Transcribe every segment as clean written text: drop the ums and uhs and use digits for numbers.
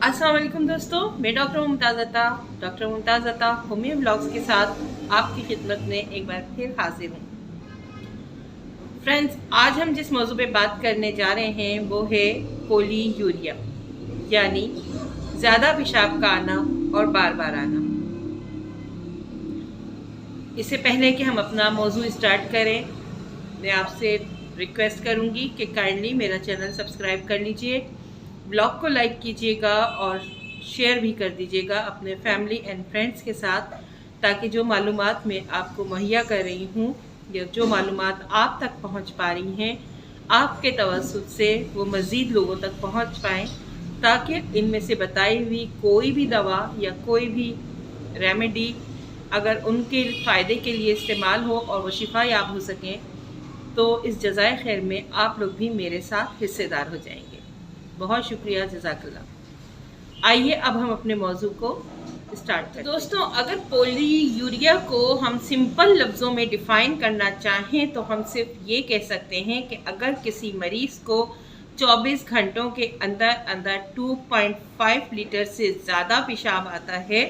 अस्सलाम वालेकुम दोस्तों, मैं डॉक्टर मुमताज़ अता होमियो ब्लॉग्स के साथ आपकी खिदमत में एक बार फिर हाजिर हूँ। फ्रेंड्स, आज हम जिस मौजू पे बात करने जा रहे हैं वो है पोलीयूरिया, यानी ज़्यादा पेशाब का आना और बार बार आना। इससे पहले कि हम अपना मौजू स्टार्ट करें, मैं आपसे रिक्वेस्ट करूँगी कि काइंडली मेरा चैनल सब्सक्राइब कर लीजिए, ब्लॉग को लाइक कीजिएगा और शेयर भी कर दीजिएगा अपने फैमिली एंड फ्रेंड्स के साथ, ताकि जो मालूमात मैं आपको मुहैया कर रही हूँ या जो मालूमात आप तक पहुँच पा रही हैं, आपके तवज्जुद से वो मज़ीद लोगों तक पहुँच पाएँ, ताकि इनमें से बताई हुई कोई भी दवा या कोई भी रेमेडी अगर उनके फ़ायदे के लिए इस्तेमाल हो और वो शिफा याब हो सकें, तो इस जज़ाए खैर में आप लोग भी मेरे साथ हिस्सेदार हो जाएंगे। बहुत शुक्रिया, जज़ाकल्लाह। आइए अब हम अपने मौजू को स्टार्ट करें। दोस्तों, अगर पोलीयूरिया को हम सिंपल लफ्ज़ों में डिफ़ाइन करना चाहें तो हम सिर्फ ये कह सकते हैं कि अगर किसी मरीज़ को 24 घंटों के अंदर अंदर 2.5 लीटर से ज़्यादा पेशाब आता है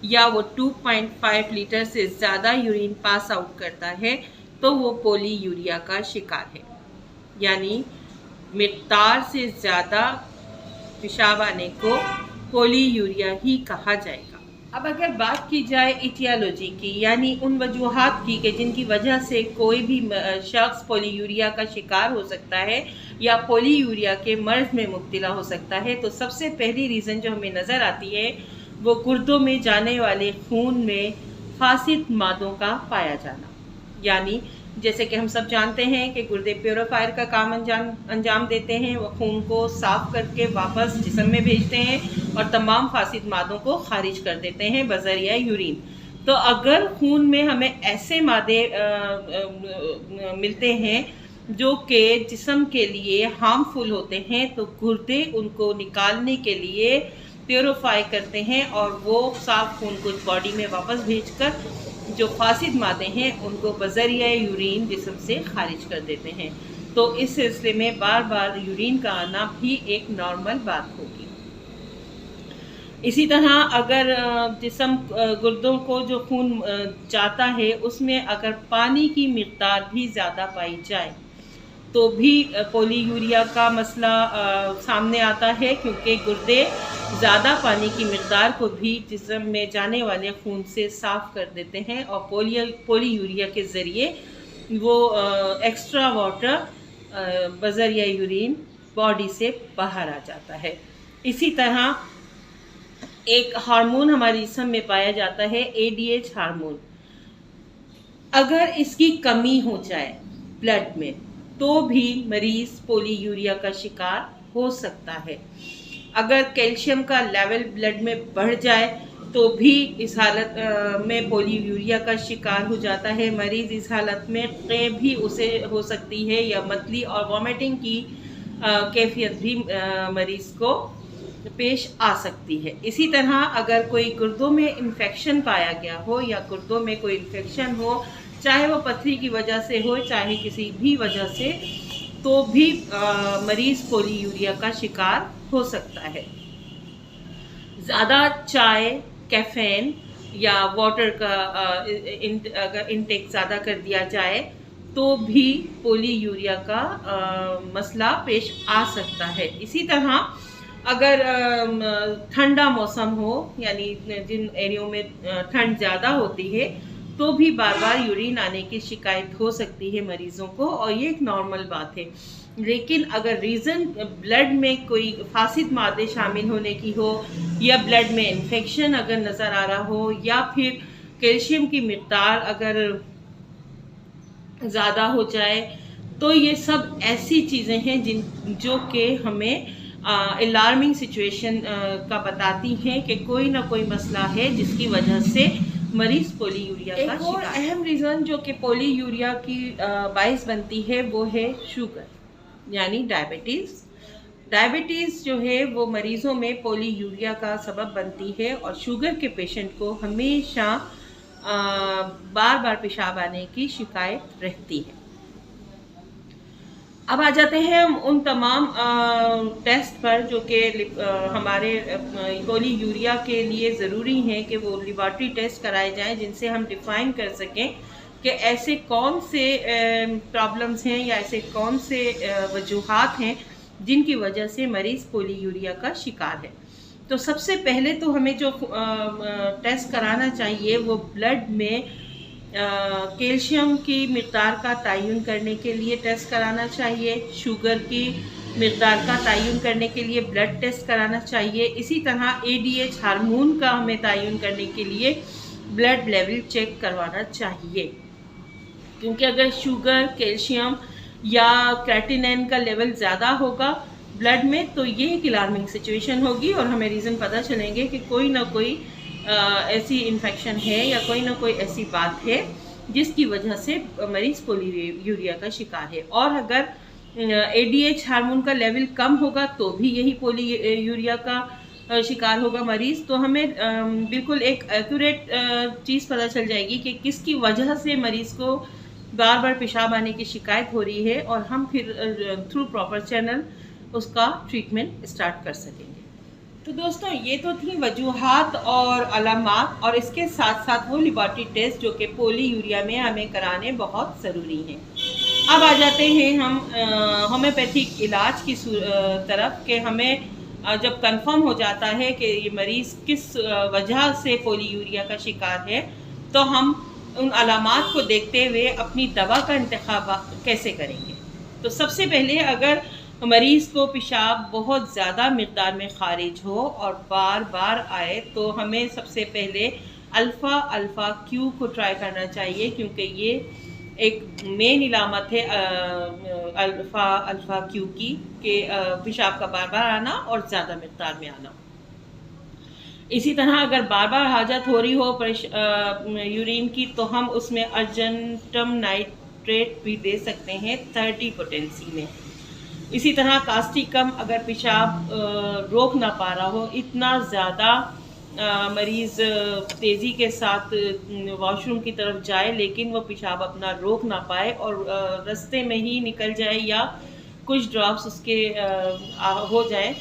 या वो 2.5 लीटर से ज़्यादा यूरिन पास आउट करता है तो वो पोलीयूरिया का शिकार है, यानी मिक़दार से ज़्यादा पेशाब आने को पोलीयूरिया ही कहा जाएगा। अब अगर बात की जाए इटियोलॉजी की, यानी उन वजूहात की कि जिनकी वजह से कोई भी शख्स पोलीयूरिया का शिकार हो सकता है या पोलीयूरिया के मर्ज में मुब्तला हो सकता है, तो सबसे पहली रीज़न जो हमें नज़र आती है वो गुर्दों में जाने वाले खून में फासिद मादों का पाया जाना। यानी जैसे कि हम सब जानते हैं कि गुर्दे प्योरीफायर का काम अंजाम देते हैं, वो खून को साफ करके वापस जिस्म में भेजते हैं और तमाम फासिद मादों को खारिज कर देते हैं बज़रिया यूरिन। तो अगर खून में हमें ऐसे मादे मिलते हैं जो कि जिस्म के लिए हार्मफुल होते हैं, तो गुर्दे उनको निकालने के लिए प्योरीफाई करते हैं और वो साफ खून को बॉडी में वापस भेजकर जो फासिद मादे हैं उनको बज़रिया यूरिन जिस्म से खारिज कर देते हैं। तो इस सिलसिले में बार बार यूरिन का आना भी एक नॉर्मल बात होगी। इसी तरह अगर जिस्म गुर्दों को जो खून जाता है उसमें अगर पानी की मिक़दार भी ज़्यादा पाई जाए तो भी पोलीयूरिया का मसला सामने आता है, क्योंकि गुर्दे ज़्यादा पानी की मिक़दार को भी जिस्म में जाने वाले खून से साफ़ कर देते हैं और पोलीयूरिया के ज़रिए वो एक्स्ट्रा वाटर बज़रिया यूरिन बॉडी से बाहर आ जाता है। इसी तरह एक हार्मोन हमारे जिस्म में पाया जाता है, ADH हार्मोन। अगर इसकी कमी हो जाए ब्लड में तो भी मरीज़ पोलीयूरिया का शिकार हो सकता है। अगर कैल्शियम का लेवल ब्लड में बढ़ जाए तो भी इस हालत में पोलीयूरिया का शिकार हो जाता है। मरीज़ इस हालत में क़े भी उसे हो सकती है या मतली और वॉमिटिंग की कैफियत भी मरीज़ को पेश आ सकती है। इसी तरह अगर कोई गुर्दों में इन्फेक्शन पाया गया हो या गुर्दों में कोई इन्फेक्शन हो, चाहे वो पथरी की वजह से हो चाहे किसी भी वजह से, तो भी मरीज़ पोलीयूरिया का शिकार हो सकता है। ज़्यादा चाय, कैफ़ीन या वाटर का अगर इंटेक ज़्यादा कर दिया जाए तो भी पोलीयूरिया का मसला पेश आ सकता है। इसी तरह अगर ठंडा मौसम हो, यानी जिन एरियो में ठंड ज़्यादा होती है, तो भी बार बार यूरिन आने की शिकायत हो सकती है मरीज़ों को, और ये एक नॉर्मल बात है। लेकिन अगर रीज़न ब्लड में कोई फासिद मादे शामिल होने की हो या ब्लड में इन्फेक्शन अगर नज़र आ रहा हो या फिर कैल्शियम की मिक़दार अगर ज़्यादा हो जाए, तो ये सब ऐसी चीज़ें हैं जो कि हमें अलार्मिंग सिचुएशन का बताती हैं कि कोई ना कोई मसला है जिसकी वजह से मरीज़ पोलीयूरिया का शिकार। एक और अहम रीज़न जो कि पोलीयूरिया की बाइस बनती है वो है शुगर, यानी डायबिटीज़। डायबिटीज़ जो है वो मरीज़ों में पोलीयूरिया का सबब बनती है और शुगर के पेशेंट को हमेशा बार बार पेशाब आने की शिकायत रहती है। अब आ जाते हैं हम उन तमाम टेस्ट पर जो कि हमारे पोलीयूरिया के लिए ज़रूरी हैं कि वो लेबॉरेटरी टेस्ट कराए जाएं, जिनसे हम डिफ़ाइन कर सकें कि ऐसे कौन से प्रॉब्लम्स हैं या ऐसे कौन से वजूहात हैं जिनकी वजह से मरीज़ पोलीयूरिया का शिकार है। तो सबसे पहले तो हमें जो टेस्ट कराना चाहिए वो ब्लड में कैल्शियम की मिक़दार का तयन करने के लिए टेस्ट कराना चाहिए, शुगर की मिक़दार का तयन करने के लिए ब्लड टेस्ट कराना चाहिए। इसी तरह ADH हार्मोन का हमें तयन करने के लिए ब्लड लेवल चेक करवाना चाहिए, क्योंकि अगर शुगर, कैल्शियम या क्रेटिनिन का लेवल ज़्यादा होगा ब्लड में तो ये एक अलार्मिंग सिचुएशन होगी और हमें रीज़न पता चलेंगे कि कोई ना कोई ऐसी इन्फेक्शन है या कोई ना कोई ऐसी बात है जिसकी वजह से मरीज़ पोलीयूरिया का शिकार है। और अगर ADH हार्मोन का लेवल कम होगा तो भी यही पोलीयूरिया का शिकार होगा मरीज़। तो हमें बिल्कुल एक एक्यूरेट चीज़ पता चल जाएगी कि किसकी वजह से मरीज़ को बार बार पेशाब आने की शिकायत हो रही है और हम फिर थ्रू प्रॉपर चैनल उसका ट्रीटमेंट स्टार्ट कर सकेंगे। तो दोस्तों, ये तो थी वजूहात और अलामात, और इसके साथ साथ वो लेबॉरेटरी टेस्ट जो कि पोलीयूरिया में हमें कराने बहुत ज़रूरी हैं। अब आ जाते हैं हम होम्योपैथिक इलाज की तरफ कि हमें जब कंफर्म हो जाता है कि ये मरीज़ किस वजह से पोलीयूरिया का शिकार है तो हम उन अलामात को देखते हुए अपनी दवा का इंतखाब कैसे करेंगे। तो सबसे पहले अगर मरीज़ को पेशाब बहुत ज़्यादा मिक़दार में ख़ारिज हो और बार बार आए तो हमें सबसे पहले अल्फ़ा क्यू को ट्राई करना चाहिए, क्योंकि ये एक मेन इलामत है अल्फ़ा क्यू की कि पेशाब का बार बार आना और ज़्यादा मिक़दार में आना। इसी तरह अगर बार बार हाजत हो रही हो यूरिन की तो हम उसमें अर्जेंटम नाइट्रेट भी दे सकते हैं 30 पोटेंसी में। इसी तरह कास्टिकम अगर पेशाब रोक ना पा रहा हो, इतना ज़्यादा मरीज़ तेज़ी के साथ वॉशरूम की तरफ जाए लेकिन वो पेशाब अपना रोक ना पाए और रास्ते में ही निकल जाए या कुछ ड्रॉप्स उसके हो जाए,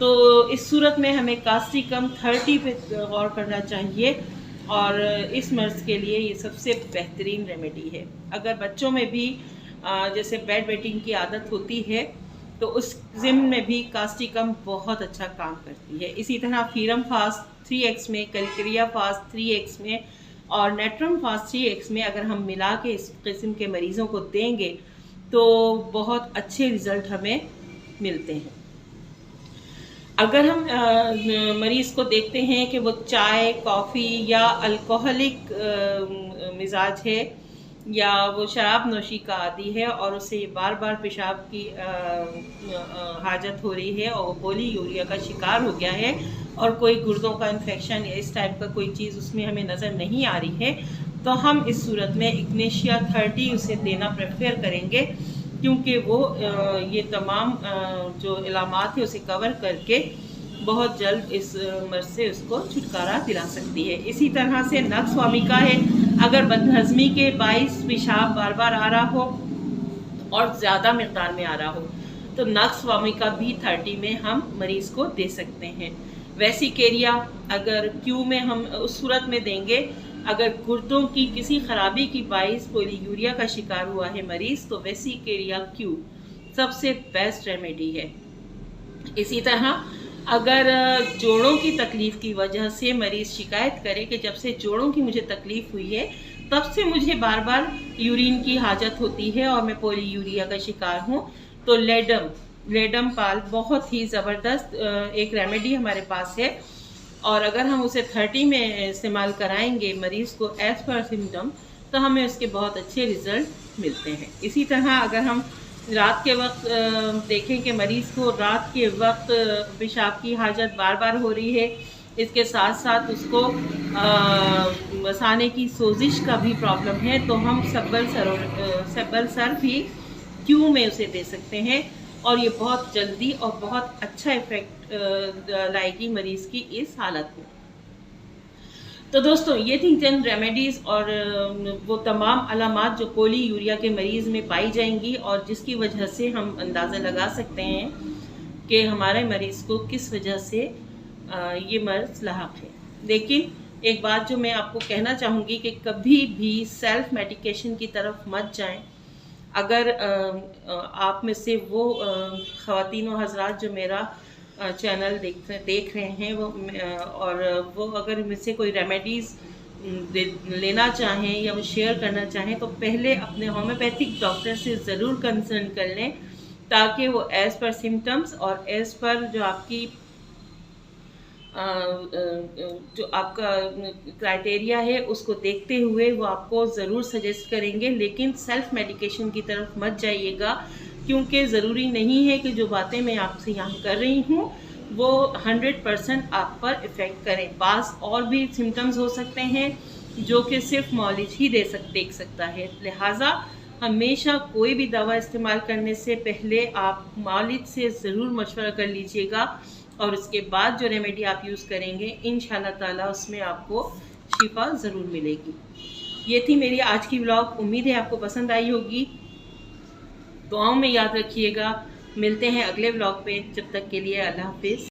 तो इस सूरत में हमें कास्टिकम 30 पे गौर करना चाहिए और इस मर्ज़ के लिए ये सबसे बेहतरीन रेमेडी है। अगर बच्चों में भी जैसे बेड वेटिंग की आदत होती है तो उस ज़िम्न में भी कास्टिकम बहुत अच्छा काम करती है। इसी तरह फीरम फास्ट 3x में, कैलकेरिया फास्ट 3x में और नेट्रम फास्ट 3x में अगर हम मिला के इस किस्म के मरीज़ों को देंगे तो बहुत अच्छे रिज़ल्ट हमें मिलते हैं। अगर हम मरीज़ को देखते हैं कि वो चाय, कॉफ़ी या अल्कोहलिक मिजाज है या वो शराब नोशी का आदी है और उसे बार बार पेशाब की हाजत हो रही है और वो पोलीयूरिया का शिकार हो गया है और कोई गुर्दों का इन्फेक्शन या इस टाइप का कोई चीज़ उसमें हमें नज़र नहीं आ रही है, तो हम इस सूरत में इग्नेशिया 30 उसे देना प्रेफर करेंगे, क्योंकि वो ये तमाम जो इलामात है उसे कवर करके बहुत जल्द इस मर्ज़ से उसको छुटकारा दिला सकती है। इसी तरह से नक्स वामिका है, अगर बदहज़मी के बाइस पेशाब बार बार आ रहा हो और ज़्यादा मिक़दार में आ रहा हो तो नक्स वामिका भी 30 में हम मरीज़ को दे सकते हैं। वेसिकेरिया अगर क्यू में हम उस सूरत में देंगे अगर गुर्दों की किसी ख़राबी की बाइस पोलीयूरिया का शिकार हुआ है मरीज़ तो वेसिकेरिया क्यू सबसे बेस्ट रेमेडी है। इसी तरह अगर जोड़ों की तकलीफ़ की वजह से मरीज़ शिकायत करे कि जब से जोड़ों की मुझे तकलीफ़ हुई है तब से मुझे बार बार यूरिन की हाजत होती है और मैं पोलीयूरिया का शिकार हूँ, तो लेडम पाल बहुत ही ज़बरदस्त एक रेमेडी हमारे पास है और अगर हम उसे 30 में इस्तेमाल कराएंगे मरीज़ को एज़ पर सिम्टम तो हमें उसके बहुत अच्छे रिज़ल्ट मिलते हैं। इसी तरह अगर हम रात के वक्त देखें कि मरीज़ को रात के वक्त पेशाब की हाजत बार बार हो रही है, इसके साथ साथ उसको मसाने की सोजिश का भी प्रॉब्लम है, तो हम सब्बल सर भी क्यू में उसे दे सकते हैं और ये बहुत जल्दी और बहुत अच्छा इफ़ेक्ट लाएगी मरीज़ की इस हालत में। तो दोस्तों ये थी चंद रेमेडीज़ और वो तमाम अलामात जो पोलीयूरिया के मरीज़ में पाई जाएंगी और जिसकी वजह से हम अंदाज़ा लगा सकते हैं कि हमारे मरीज़ को किस वजह से ये मर्ज़ लाहक है। लेकिन एक बात जो मैं आपको कहना चाहूँगी कि कभी भी सेल्फ मेडिकेशन की तरफ मत जाएं। अगर आप में से वो ख़वातीन व हज़रात जो मेरा चैनल देख रहे हैं वो अगर मुझसे कोई रेमेडीज़ लेना चाहें या वो शेयर करना चाहें तो पहले अपने होम्योपैथिक डॉक्टर से ज़रूर कंसल्ट कर लें, ताकि वो एज़ पर सिम्टम्स और एज़ पर जो आपकी जो आपका क्राइटेरिया है उसको देखते हुए वो आपको ज़रूर सजेस्ट करेंगे। लेकिन सेल्फ मेडिकेशन की तरफ मत जाइएगा, क्योंकि ज़रूरी नहीं है कि जो बातें मैं आपसे यहाँ कर रही हूँ वो 100% आप पर इफ़ेक्ट करें। पास और भी सिम्टम्स हो सकते हैं जो कि सिर्फ मौलिज ही देख सकता है। लिहाजा हमेशा कोई भी दवा इस्तेमाल करने से पहले आप मालिज से ज़रूर मशवरा कर लीजिएगा और उसके बाद जो रेमेडी आप यूज़ करेंगे इंशाल्लाह ताला उसमें आपको शिफा ज़रूर मिलेगी। ये थी मेरी आज की व्लॉग। उम्मीद है आपको पसंद आई होगी। दुआओं में याद रखिएगा। मिलते हैं अगले व्लॉग पे। जब तक के लिए अल्लाह हाफिज़।